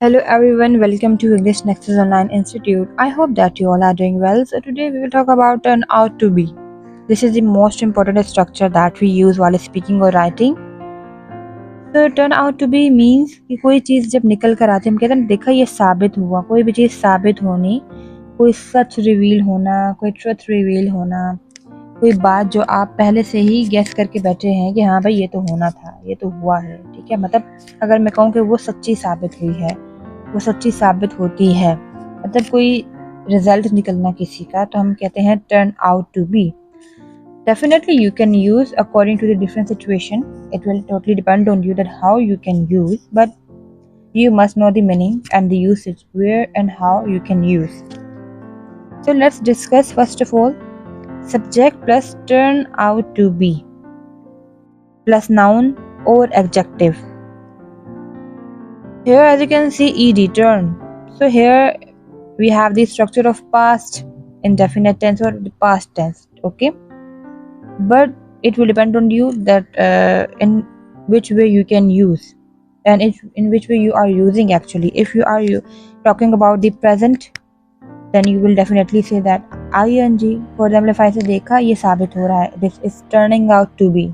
Hello everyone, welcome to English Nexus Online Institute. I hope that you all are doing well. So today we will talk about turn out to be. This is the most important structure that we use while speaking or writing. So turn out to be means कि कोई चीज़ जब निकल कर आती है हम कहते हैं देखा ये साबित हुआ, कोई भी चीज़ साबित होनी, कोई सच रिवील होना, कोई ट्रुथ रिवील होना, कोई बात जो आप पहले से ही गेस करके बैठे हैं कि हाँ भाई ये तो होना था, ये तो हुआ है, ठीक है। मतलब अगर मैं कहूँ कि वो सच्ची साबित हुई है, वो सच्ची साबित होती है, मतलब कोई रिजल्ट निकलना किसी का, तो हम कहते हैं turn out to be. Definitely you can use according to the different situation. It will totally depend on you that how you can use, but you must know the meaning and the usage, where and how you can use. So let's discuss first of all subject plus turn out to be plus noun or adjective. Here as you can see ed turn. So here we have the structure of past indefinite tense or the past tense, okay, but it will depend on you that in which way you can use and in which way you are using. Actually, if you are talking about the present, then you will definitely say that ing. For example, if I say देखा ये साबित हो रहा है, this is turning out to be.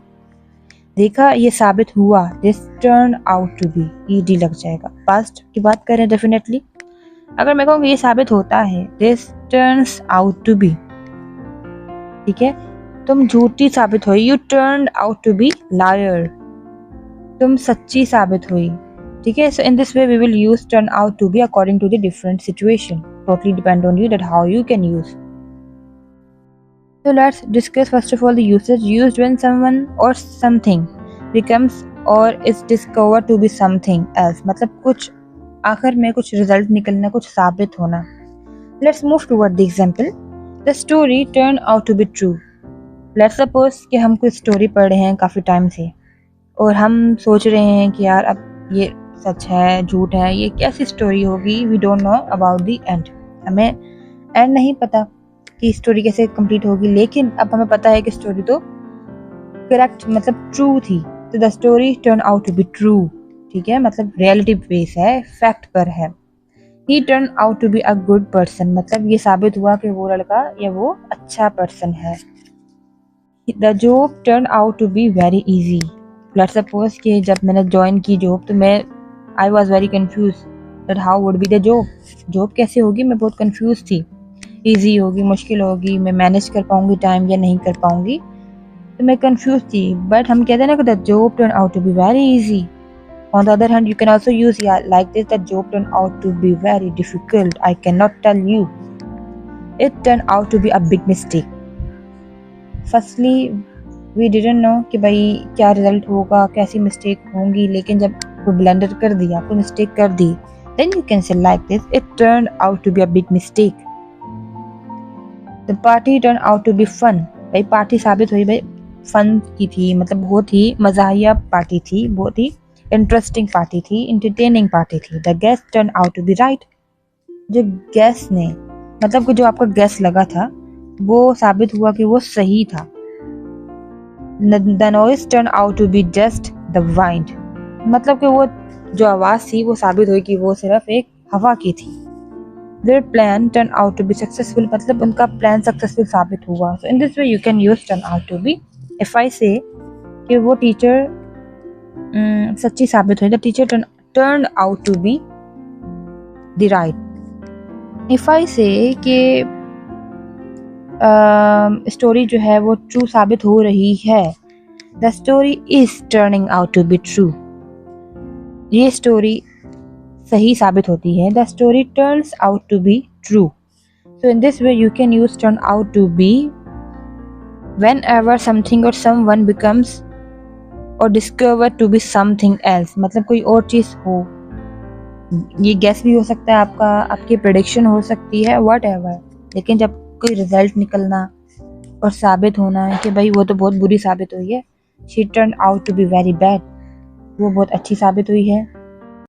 देखा ये साबित हुआ, this turned out to be, ed लग जाएगा। past की बात करें definitely, अगर मैं कहूँ ये साबित होता है, this turns out to be, ठीक है। तुम झूठी साबित हुई, you turned out to be liar. तुम सच्ची साबित हुई, ठीक है। So in this way we will use turn out to be according to the different situation. Totally depend on you that how you can use. So let's discuss first of all the usage used when someone or something becomes or is discovered to be something else. मतलब कुछ आखिर में कुछ result निकलना, कुछ साबित होना। Let's move toward the example. The story turned out to be true. Let's suppose कि हम कोई स्टोरी पढ़ रहे हैं काफ़ी टाइम से और हम सोच रहे हैं कि यार अब ये सच है झूठ है, ये कैसी स्टोरी होगी। We don't know about the end, हमें एंड नहीं पता कि स्टोरी कैसे कंप्लीट होगी, लेकिन अब हमें पता है कि स्टोरी तो करेक्ट मतलब ट्रू थी। तो the story turn out to be true, ठीक है, मतलब रियलिटी बेस है, फैक्ट पर है। He turn out to be a good person, मतलब ये साबित हुआ कि वो लड़का या वो अच्छा पर्सन है। The job turn out to be very easy. Let's suppose कि जब मैंने ज्वाइन की जॉब तो मैं I was very confuse that how would be the job, job कैसे होगी, मैं बहुत कन्फ्यूज थी। ईजी होगी, मुश्किल होगी, मैं मैनेज कर पाऊंगी टाइम या नहीं कर पाऊंगी, तो मैं कन्फ्यूज थी। बट हम कहते हैं ना कि the job turn out to be very easy. On the other hand, you can also use like this, that job turned out to be very difficult. I cannot tell you. It turned out to be a big mistake. Firstly, we didn't know कि भाई क्या result होगा, कैसी mistake होंगी, लेकिन जब कोई blunder कर दिया, कोई मिस्टेक कर दी, then you can say like this, it turned out to be a big mistake. The party turned out to be fun. भाई पार्टी साबित हुई भाई फन की थी, मतलब बहुत ही मज़ाहिया पार्टी थी, बहुत ही इंटरेस्टिंग पार्टी थी, इंटरटेनिंग पार्टी थी। The guest turn out to be right. जो गेस्ट ने मतलब कि जो आपका गेस्ट लगा था वो साबित हुआ कि वो सही था। The noise turn out to be just the wind, मतलब कि वो जो आवाज़ थी वो साबित हुई कि वो सिर्फ एक हवा की थी। Their plan turn out to be successful, मतलब उनका प्लान सक्सेसफुल साबित हुआ। So in this way you can use turn out to be. If I say कि वो टीचर सच्ची साबित हुई, the teacher turn out to be the right. If I say कि स्टोरी जो है वो ट्रू साबित हो रही है, the story is turning out to be true. ये स्टोरी सही साबित होती है, the story turns out to be true. So in this way you can use turn out to be whenever something or someone becomes or discovered to be something else, मतलब कोई और चीज़ हो, ये गैस भी हो सकता है आपका, आपकी प्रेडिक्शन हो सकती है, whatever, लेकिन जब कोई रिजल्ट निकलना और साबित होना है कि भाई वो तो बहुत बुरी साबित हुई है, she turned out to be very bad, वो बहुत अच्छी साबित हुई है,